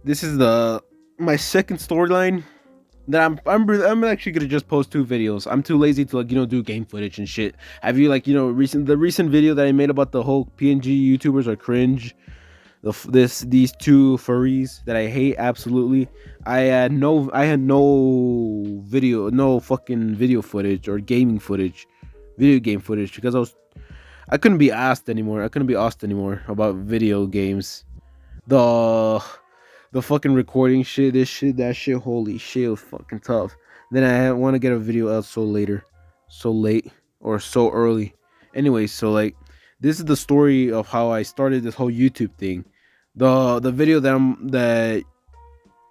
This is the my second storyline that I'm actually gonna just post two videos. I'm too lazy to do game footage and shit. Have you the recent video that I made about the whole PNG YouTubers are cringe? These two furries that I hate absolutely. I had no fucking video footage or gaming footage, video game footage because I couldn't be asked anymore. I couldn't be asked anymore about video games. The the fucking recording shit, this shit, that shit, holy shit, it was fucking tough. Then I want to get a video out so late, or so early. Anyway, so this is the story of how I started this whole YouTube thing. The video that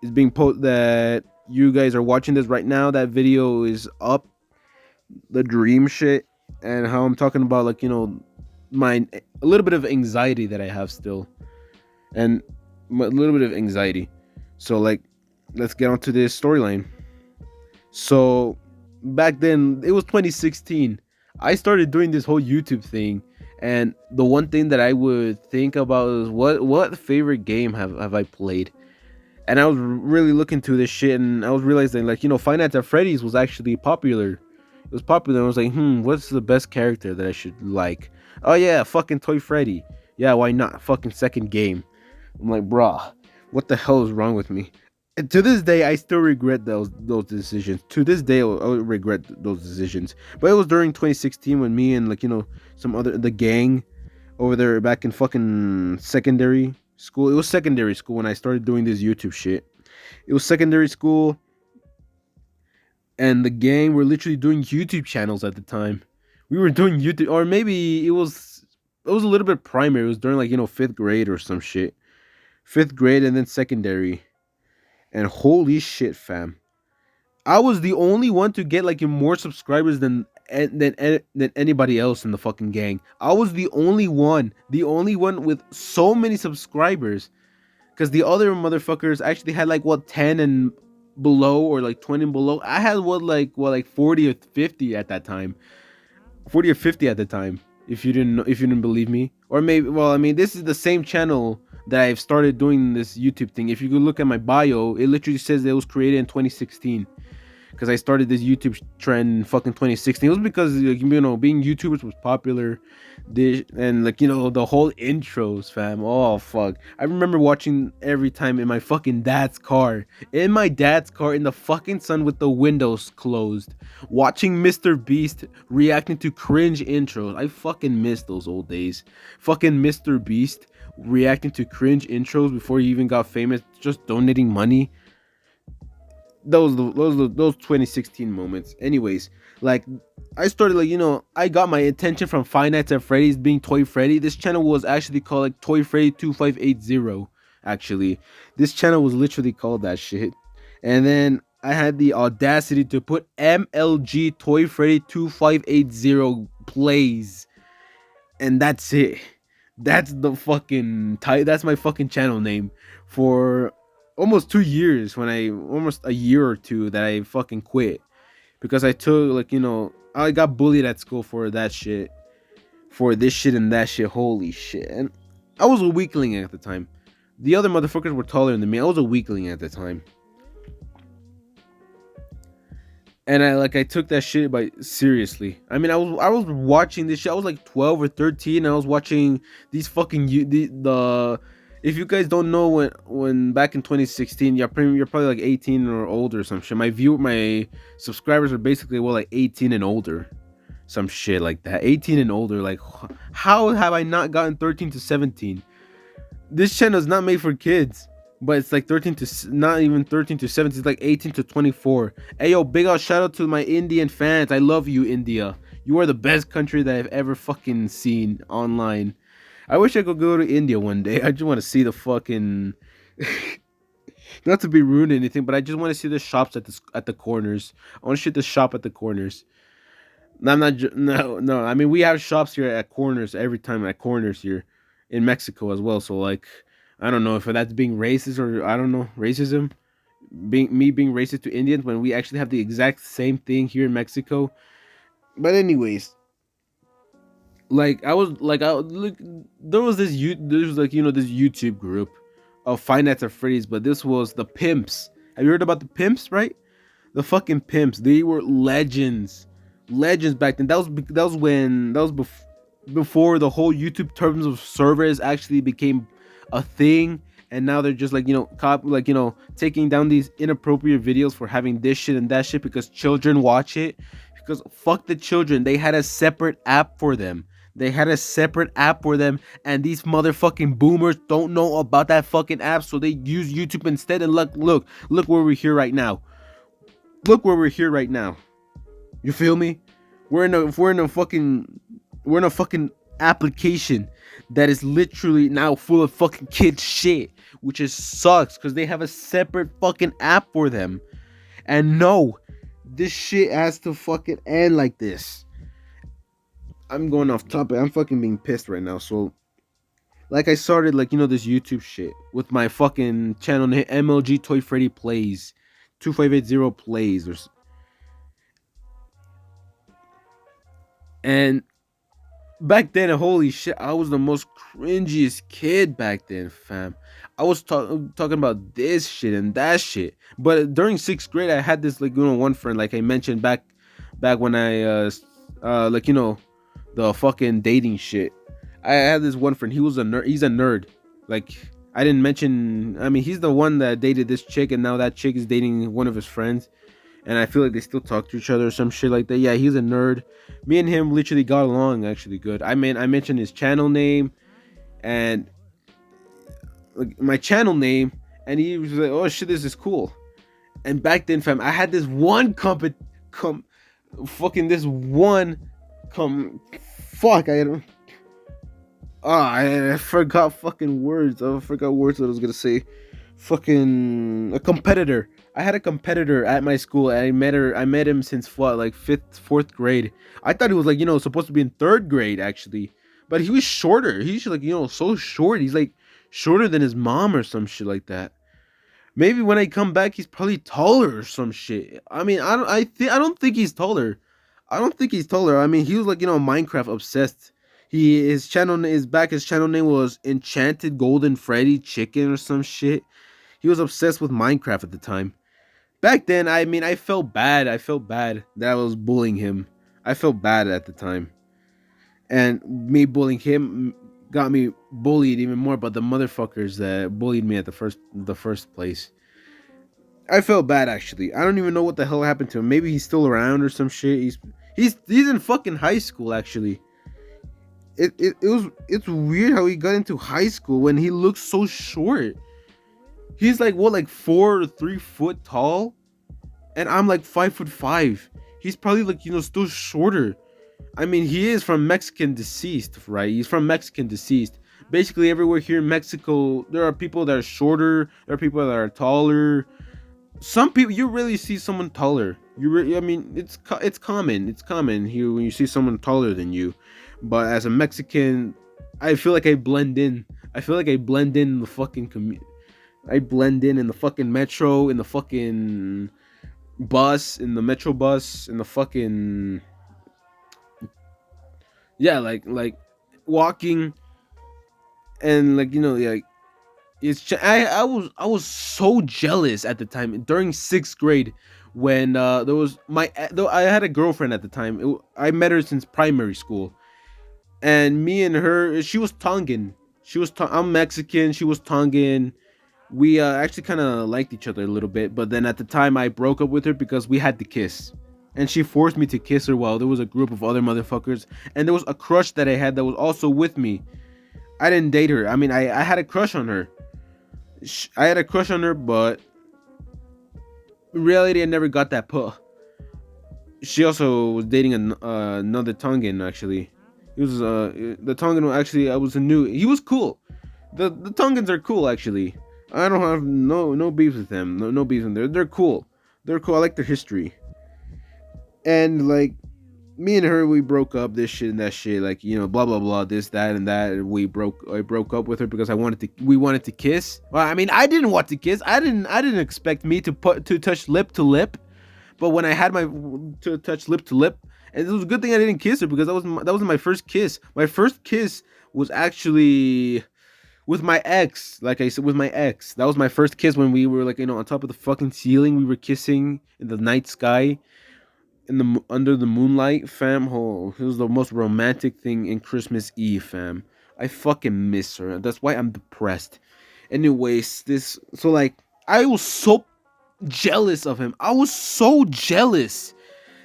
is being that you guys are watching this right now. That video is up. The dream shit, and how I'm talking about my a little bit of anxiety that I have still, and a little bit of anxiety. So let's get on to this storyline. So back then, it was 2016. I started doing this whole YouTube thing, and the one thing that I would think about is what favorite game have I played. And I was really looking to this shit, and I was realizing Five Nights at Freddy's was actually popular. It was popular. I was like, what's the best character that I should like? Oh yeah, fucking Toy Freddy. Yeah, why not? Fucking second game. I'm like, bruh, what the hell is wrong with me? And to this day, I still regret those decisions. To this day, I regret those decisions. But it was during 2016 when me and some other the gang over there back in fucking secondary school. It was secondary school when I started doing this YouTube shit. It was secondary school, and the gang were literally doing YouTube channels at the time. We were doing YouTube, or maybe it was a little bit primary. It was during fifth grade or some shit. Fifth grade and then secondary. And holy shit, fam. I was the only one to get more subscribers than anybody else in the fucking gang. I was the only one with so many subscribers, because the other motherfuckers actually had 10 and below, or 20 and below. I had 40 or 50 at that time. 40 or 50 at the time. If you didn't believe me, or maybe, well, I mean, this is the same channel that I've started doing this YouTube thing. If you go look at my bio, it literally says it was created in 2016, because I started this YouTube trend in fucking 2016. It was because being YouTubers was popular, and the whole intros, fam. Oh fuck, I remember watching every time in my fucking dad's car, in the fucking sun with the windows closed, watching Mr. Beast reacting to cringe intros. I fucking miss those old days. Fucking Mr. Beast reacting to cringe intros before he even got famous, just donating money. Those 2016 moments. Anyways, I started I got my attention from Five Nights at Freddy's being Toy Freddy. This channel was actually called Toy Freddy 2580. Actually, this channel was literally called that shit. And then I had the audacity to put MLG Toy Freddy 2580 plays, and that's it. That's the fucking that's my fucking channel name for almost 2 years, when I almost a year or two that I fucking quit, because I took I got bullied at school for that shit, for this shit and that shit. Holy shit. And I was a weakling at the time. The other motherfuckers were taller than me. I was a weakling at the time. And I took that shit by seriously. I mean, I was watching this shit. I was 12 or 13. I was watching these fucking the if you guys don't know, when back in 2016, you're probably 18 or older or some shit. My subscribers are basically 18 and older, some shit like that. 18 and older. How have I not gotten 13 to 17? This channel is not made for kids, but it's 13 to, not even 13 to 17. It's 18 to 24. Hey yo, big out shout out to my Indian fans. I love you, India. You are the best country that I've ever fucking seen online. I wish I could go to India one day. I just want to see the fucking not to be rude or anything, but I just want to see the shops at the corners. I want to see the shop at the corners. No, I'm not. No. I mean, we have shops here at corners every time, at corners here in Mexico as well. So I don't know if that's being racist, or I don't know, racism. Being racist to Indians when we actually have the exact same thing here in Mexico. But anyways, I was look, there was this this YouTube group of Five Nights at Freddy's, but this was the Pimps. Have you heard about the Pimps, right? The fucking Pimps. They were legends. Legends back then. Before the whole YouTube terms of service actually became a thing. And now they're just like, taking down these inappropriate videos for having this shit and that shit because children watch it. Because fuck the children. They had a separate app for them. And these motherfucking boomers don't know about that fucking app, so they use YouTube instead. And look where we're here right now. You feel me? We're in a fucking application that is literally now full of fucking kid shit, which is sucks because they have a separate fucking app for them. And no, this shit has to fucking end like this. I'm going off topic. I'm fucking being pissed right now. So, like, I started this YouTube shit with my fucking channel name, MLG Toy Freddy Plays, 2580 Plays, and back then, holy shit, I was the most cringiest kid back then, fam. I was talking about this shit and that shit. But during 6th grade, I had this one friend, like I mentioned back when I the fucking dating shit. I had this one friend. He was a nerd. He's a nerd. Like, I didn't mention. I mean, he's the one that dated this chick, and now that chick is dating one of his friends. And I feel like they still talk to each other or some shit like that. Yeah, he's a nerd. Me and him literally got along actually good. I mentioned his channel name and my channel name, and he was like, "Oh shit, this is cool." And back then, fam, I had this one I forgot fucking words. I forgot words that I was gonna say. Fucking a competitor. I had a competitor at my school. And I met him since what, like 4th grade. I thought he was supposed to be in 3rd grade actually, but he was shorter. He's so short. He's like shorter than his mom or some shit like that. Maybe when I come back, he's probably taller or some shit. I mean, I don't think he's taller. I mean, he was Minecraft obsessed. His channel name was Enchanted Golden Freddy Chicken or some shit. He was obsessed with Minecraft at the time. Back then, I mean, I felt bad. That I was bullying him. I felt bad at the time. And me bullying him got me bullied even more by the motherfuckers that bullied me at the first place. I felt bad actually. I don't even know what the hell happened to him. Maybe he's still around or some shit. He's in fucking high school actually. It's weird how he got into high school when he looks so short. He's like 4 or 3 foot tall, and I'm like 5'5". He's probably still shorter. I mean, he is from Mexican deceased, right? He's from Mexican deceased. Basically, everywhere here in Mexico, there are people that are shorter. There are people that are taller. Some people, you really see someone taller. I mean, it's common. It's common here when you see someone taller than you. But as a Mexican, I feel like I blend in. In the fucking community. I blend in the fucking metro, in the fucking bus, in the metro bus, in the fucking, yeah, like walking, and I was so jealous at the time during 6th grade when I had a girlfriend at the time. I met her since primary school, and me and her, she was Tongan. I'm Mexican. She was Tongan. We actually kind of liked each other a little bit, but then at the time I broke up with her because we had to kiss. And she forced me to kiss her while there was a group of other motherfuckers. And there was a crush that I had that was also with me. I didn't date her. I mean, I had a crush on her. But in reality, I never got that puh. She also was dating another Tongan, actually. He was the Tongan, actually, he was cool. The Tongans are cool, actually. I don't have no beef with them. No beef in there. They're cool. I like their history. And me and her, we broke up, this shit and that shit, blah blah blah, this, that, and that. I broke up with her because we wanted to kiss. Well, I mean, I didn't want to kiss. I didn't expect me to touch lip to lip. But when I had to touch lip to lip, and it was a good thing I didn't kiss her because that was my first kiss. My first kiss was actually with my ex. Like I said, with my ex. That was my first kiss when we were like, on top of the fucking ceiling. We were kissing in the night sky, under the moonlight, fam. Oh, it was the most romantic thing in Christmas Eve, fam. I fucking miss her. That's why I'm depressed. Anyways, I was so jealous of him. I was so jealous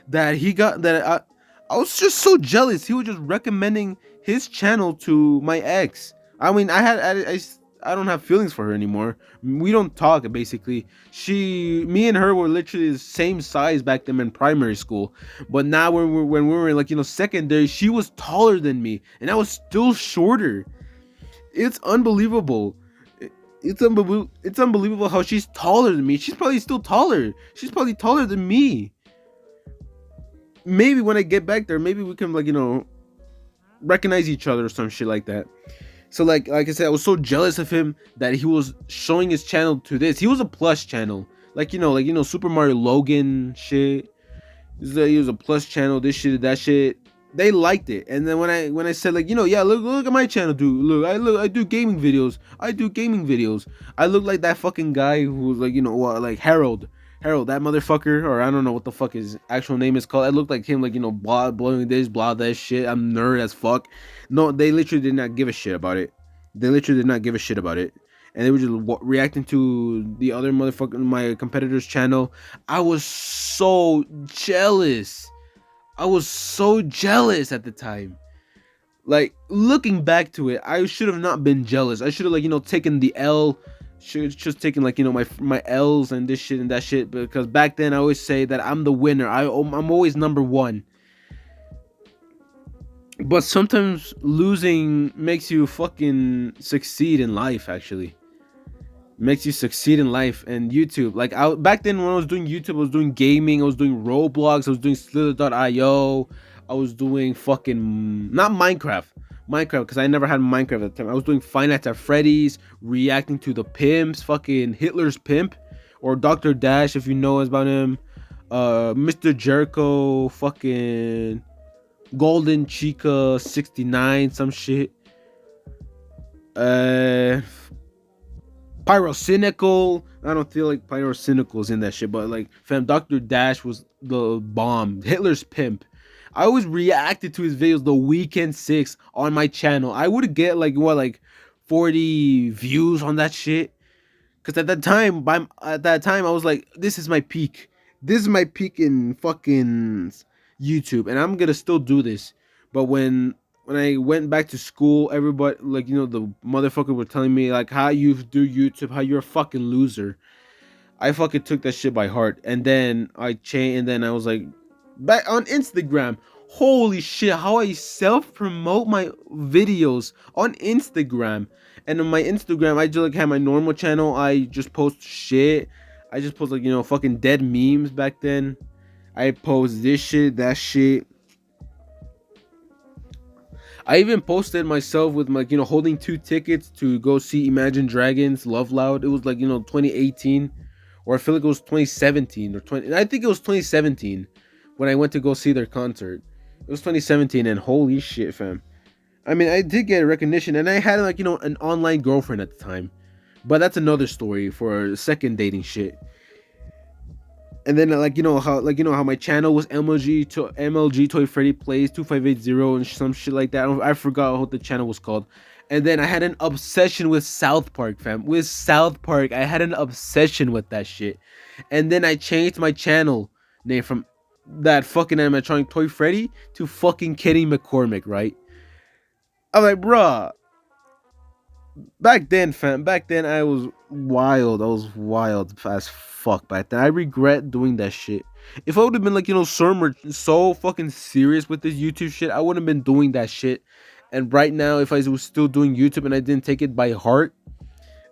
that he got that. I was just so jealous. He was just recommending his channel to my ex. I mean, I don't have feelings for her anymore. We don't talk basically. Me and her were literally the same size back then in primary school, but now when we were like secondary, she was taller than me, and I was still shorter. It's unbelievable. It's unbelievable how she's taller than me. She's probably still taller. She's probably taller than me. Maybe when I get back there, maybe we can recognize each other or some shit like that. So like I said, I was so jealous of him that he was showing his channel to this. He was a plus channel, Super Mario Logan shit. He was a plus channel. This shit, that shit. They liked it, and then when I said yeah, look at my channel, dude. I do gaming videos. I look like that fucking guy who was like Harold. That motherfucker, or I don't know what the fuck his actual name is called. I looked like him, blah, blowing this, blah, that shit. I'm nerd as fuck. No, they literally did not give a shit about it. And they were just reacting to the other motherfucker, my competitor's channel. I was so jealous. at the time. Like, looking back to it, I should have not been jealous. I should have taken the L. Should just taken my L's and this shit and that shit, because back then I always say that I'm the winner. I'm always number one. But sometimes losing makes you fucking succeed in life. Actually, makes you succeed in life. And YouTube, back then when I was doing YouTube, I was doing gaming. I was doing Roblox. I was doing Slither.io. I was doing fucking not Minecraft, because I never had Minecraft at the time. I was doing Five Nights at Freddy's, reacting to the pimps, fucking Hitler's pimp, or Dr. Dash if you know about him, Mr. Jericho, fucking Golden Chica 69, some shit, Pyrocynical. I don't feel like Pyrocynical's in that shit, but fam, Dr. Dash was the bomb. Hitler's pimp. I always reacted to his videos, the Weekend 6 on my channel. I would get 40 views on that shit. Cause at that time I was like, this is my peak. This is my peak in fucking YouTube, and I'm gonna still do this. But when I went back to school, everybody the motherfucker were telling me how you do YouTube, how you're a fucking loser. I fucking took that shit by heart, and then I changed, and then I was like, back on Instagram. Holy shit, how I self-promote my videos on Instagram. And on my Instagram, I just have my normal channel. I just post shit. I just post fucking dead memes back then. I post this shit, that shit. I even posted myself with holding 2 tickets to go see Imagine Dragons Love Loud. It was 2018, or I feel like it was 2017 or 20. I think it was 2017 when I went to go see their concert. It was 2017, and holy shit, fam. I mean, I did get recognition, and I had an online girlfriend at the time, but that's another story for second dating shit. And then how my channel was MLG Toy Freddy Plays 2580 and some shit like that. I forgot what the channel was called. And then I had an obsession with South Park, fam. With South Park, I had an obsession with that shit. And then I changed my channel name from that fucking animatronic Toy Freddy to fucking Kenny McCormick, right? I'm like, bruh. Back then, I was wild. I was wild as fuck back then. I regret doing that shit. If I would have been so fucking serious with this YouTube shit, I wouldn't have been doing that shit. And right now, if I was still doing YouTube and I didn't take it by heart,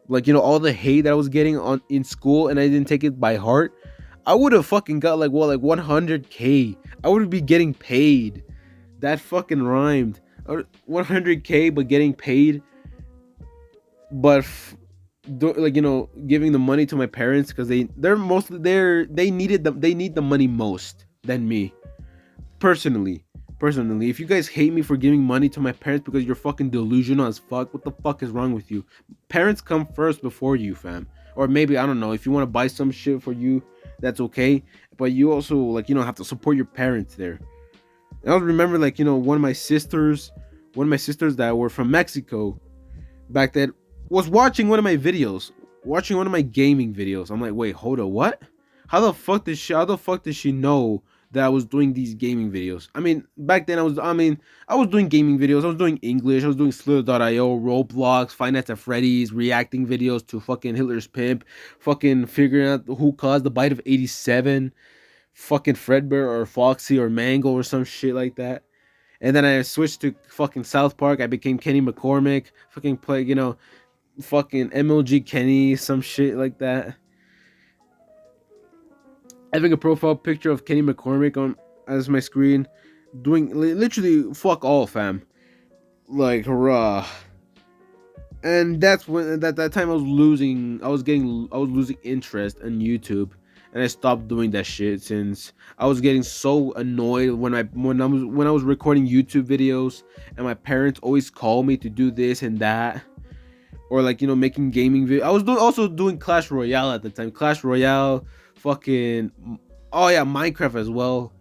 all the hate that I was getting in school, and I didn't take it by heart, I would have fucking got 100K. I would be getting paid. That fucking rhymed. 100K, but getting paid. But giving the money to my parents, because they need the money most than me, personally. Personally, if you guys hate me for giving money to my parents because you're fucking delusional as fuck, what the fuck is wrong with you? Parents come first before you, fam. Or maybe, I don't know, if you want to buy some shit for you, that's okay. But you also, like, have to support your parents there. And I remember, like, one of my sisters that were from Mexico back then was watching one of my videos, watching one of my gaming videos. I'm like, wait, hold up, what? How the fuck did she know that I was doing these gaming videos? I mean, back then I was doing gaming videos. I was doing English. I was doing Slither.io, Roblox, Five Nights at Freddy's, reacting videos to fucking Hitler's Pimp, fucking figuring out who caused the bite of 87, fucking Fredbear or Foxy or Mango or some shit like that. And then I switched to fucking South Park. I became Kenny McCormick. Fucking play, fucking MLG Kenny, some shit like that. Having a profile picture of Kenny McCormick on as my screen, doing literally fuck all, fam. Like, hurrah. And that's when at that time I was losing interest in YouTube, and I stopped doing that shit since I was getting so annoyed when I was recording YouTube videos, and my parents always call me to do this and that, or like making gaming videos. I was also doing Clash Royale at the time. Clash Royale, fucking, oh yeah, Minecraft as well.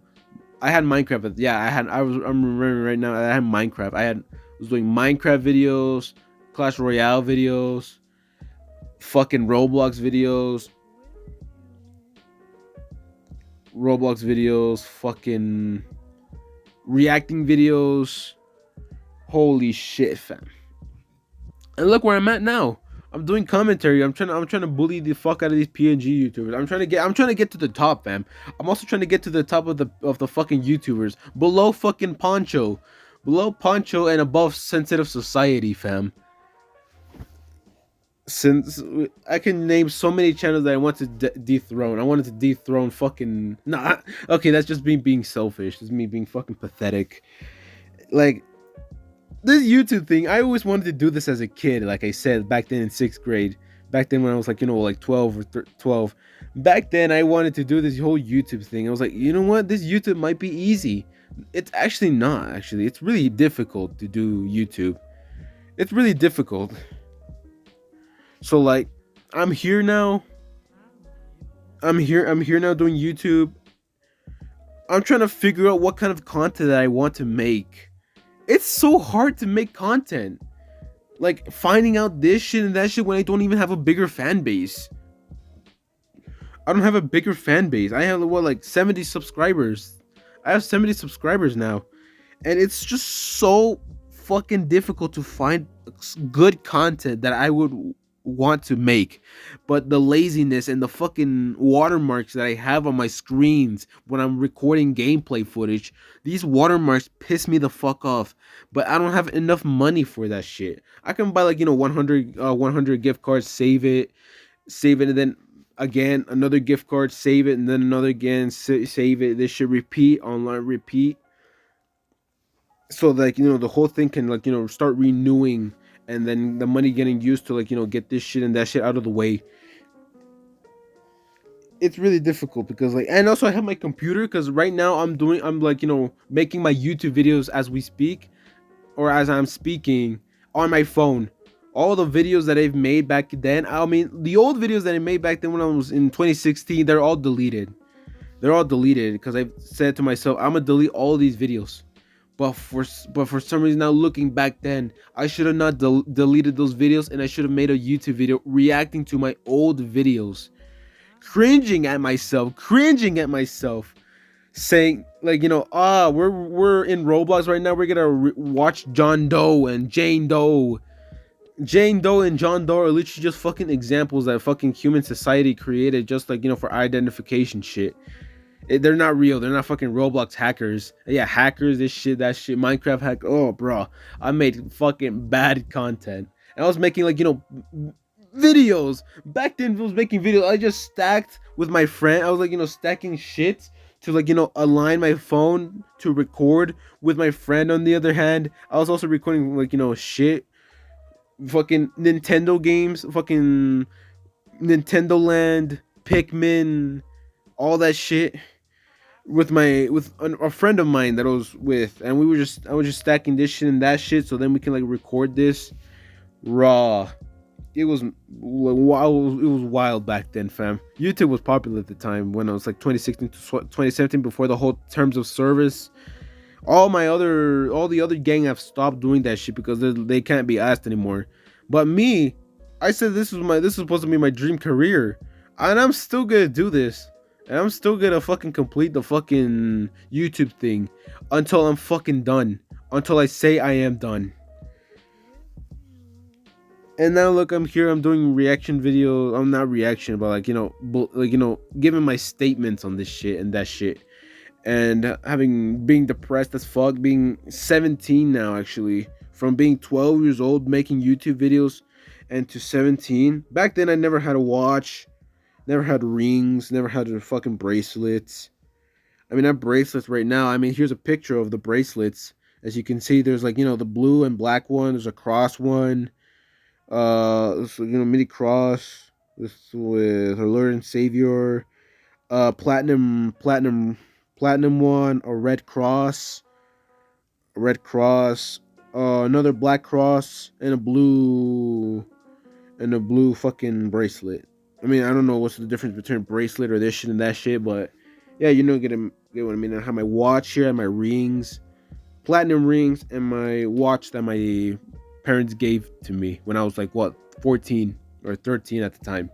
I had Minecraft. Yeah, I'm remembering right now. I had Minecraft. Was doing Minecraft videos, Clash Royale videos, fucking Roblox videos, fucking reacting videos. Holy shit, fam. And look where I'm at now. I'm doing commentary. I'm trying to bully the fuck out of these PNG YouTubers. I'm trying to get to the top, fam. I'm also trying to get to the top of the fucking YouTubers. Below fucking Poncho. Below Poncho and above Sensitive Society, fam. Since I can name so many channels that I want to dethrone. I wanted to dethrone fucking... Nah, okay, that's just me being selfish. That's me being fucking pathetic. Like, this YouTube thing, I always wanted to do this as a kid, like I said, back then in 6th grade. Back then when I was like, like 12 or 12. Back then I wanted to do this whole YouTube thing. I was like, you know what? This YouTube might be easy. It's actually not, actually. It's really difficult to do YouTube. It's really difficult. So like, I'm here now. I'm here now doing YouTube. I'm trying to figure out what kind of content that I want to make. It's so hard to make content. Like, finding out this shit and that shit when I don't even have a bigger fan base. I don't have a bigger fan base. I have, what, like 70 subscribers. I have 70 subscribers now. And it's just so fucking difficult to find good content that I would want to make. But the laziness and the fucking watermarks that I have on my screens when I'm recording gameplay footage, these watermarks piss me the fuck off. But I don't have enough money for that shit. I can buy like 100 gift cards, save it, and then again another gift card, save it, and then another again, save it. This should repeat, online repeat, so like the whole thing can like start renewing, and then the money getting used to like get this shit and that shit out of the way. It's really difficult because like, and also I have my computer, because right now I'm like making my YouTube videos as we speak, or as I'm speaking, on my phone. All the videos that I've made back then, I mean the old videos that I made back then when I was in 2016, they're all deleted. Because I've said to myself, I'm gonna delete all these videos. But for some reason now, looking back then, I should have not deleted those videos, and I should have made a YouTube video reacting to my old videos. Cringing at myself, saying like we're in Roblox right now, we're gonna watch John Doe and Jane Doe. Jane Doe and John Doe are literally just fucking examples that fucking human society created just like for identification shit. They're not real. They're not fucking Roblox hackers. Yeah, hackers, this shit, that shit, Minecraft hack. Oh, bro, I made fucking bad content, and I was making like videos. Back then, I was making videos. I just stacked with my friend. I was like stacking shit to like align my phone to record with my friend. On the other hand, I was also recording like shit, fucking Nintendo games, fucking Nintendo Land, Pikmin, all that shit. with a friend of mine that I was with, and I was just stacking this shit and that shit, so then we can like record this raw. It was wild. It was wild back then, fam. YouTube was popular at the time when I was like 2016 to 2017, before the whole terms of service. All the other gang have stopped doing that shit because they can't be asked anymore. But me, I said this is supposed to be my dream career, and I'm still gonna do this, and I'm still gonna fucking complete the fucking YouTube thing until I'm fucking done, until I say I am done. And now look, I'm here. I'm doing reaction video. I'm not reaction, but like giving my statements on this shit and that shit, and having being depressed as fuck, being 17 now actually, from being 12 years old making YouTube videos, and to 17. Back then, I never had a watch, never had rings, never had a fucking bracelets. I mean, I have bracelets right now. I mean, here's a picture of the bracelets. As you can see, there's like the blue and black one. There's a cross one. So, mini cross with our Lord and Savior. Platinum one, a red cross, another black cross, and a blue fucking bracelet. I mean, I don't know what's the difference between bracelet or this shit and that shit, but yeah, get what I mean. I have my watch here and my rings, platinum rings, and my watch that my parents gave to me when I was like 14 or 13 at the time.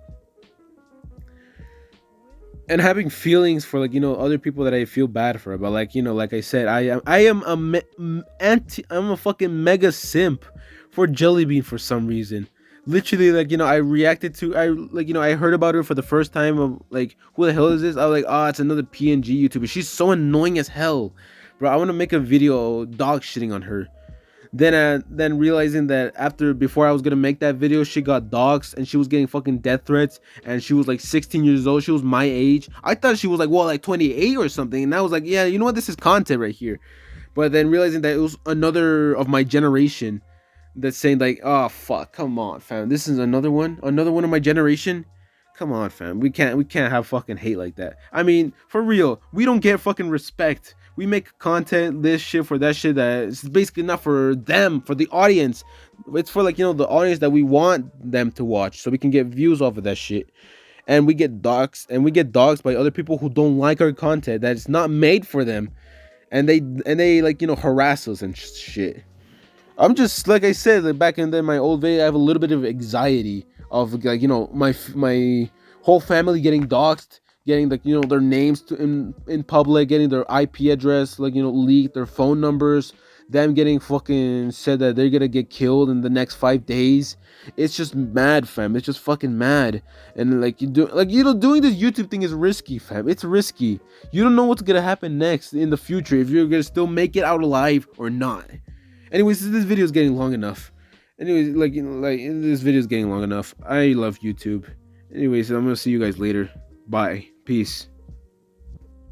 And having feelings for other people that I feel bad for, but like I said, I am I'm a fucking mega simp for Jellybean for some reason. Literally, I reacted to, I heard about her for the first time of like, who the hell is this? I was like, oh, it's another PNG YouTuber. She's so annoying as hell, bro. I want to make a video dog shitting on her. Then realizing that before I was gonna make that video, she got doxxed and she was getting fucking death threats, and she was like 16 years old. She was my age. I thought she was like 28 or something, and I was like, yeah, you know what, this is content right here. But then realizing that it was another of my generation that's saying like, oh fuck, come on, fam, this is another one of my generation. Come on, fam, we can't have fucking hate like that. I mean, for real, we don't get fucking respect. We make content, this shit for that shit that is basically not for them, for the audience. It's for the audience that we want them to watch, so we can get views off of that shit. And we get doxxed by other people who don't like our content, that it's not made for them, and they harass us and shit. I'm just, like I said, back in my old video, I have a little bit of anxiety of my whole family getting doxxed, getting their names in public, getting their IP address leaked, their phone numbers, them getting fucking said that they're gonna get killed in the next 5 days. It's just mad, fam. It's just fucking mad. And doing this YouTube thing is risky, fam. It's risky. You don't know what's gonna happen next in the future, if you're gonna still make it out alive or not. Anyways, this video is getting long enough. Anyways, this video is getting long enough. I love YouTube. Anyways, I'm gonna see you guys later. Bye. Peace.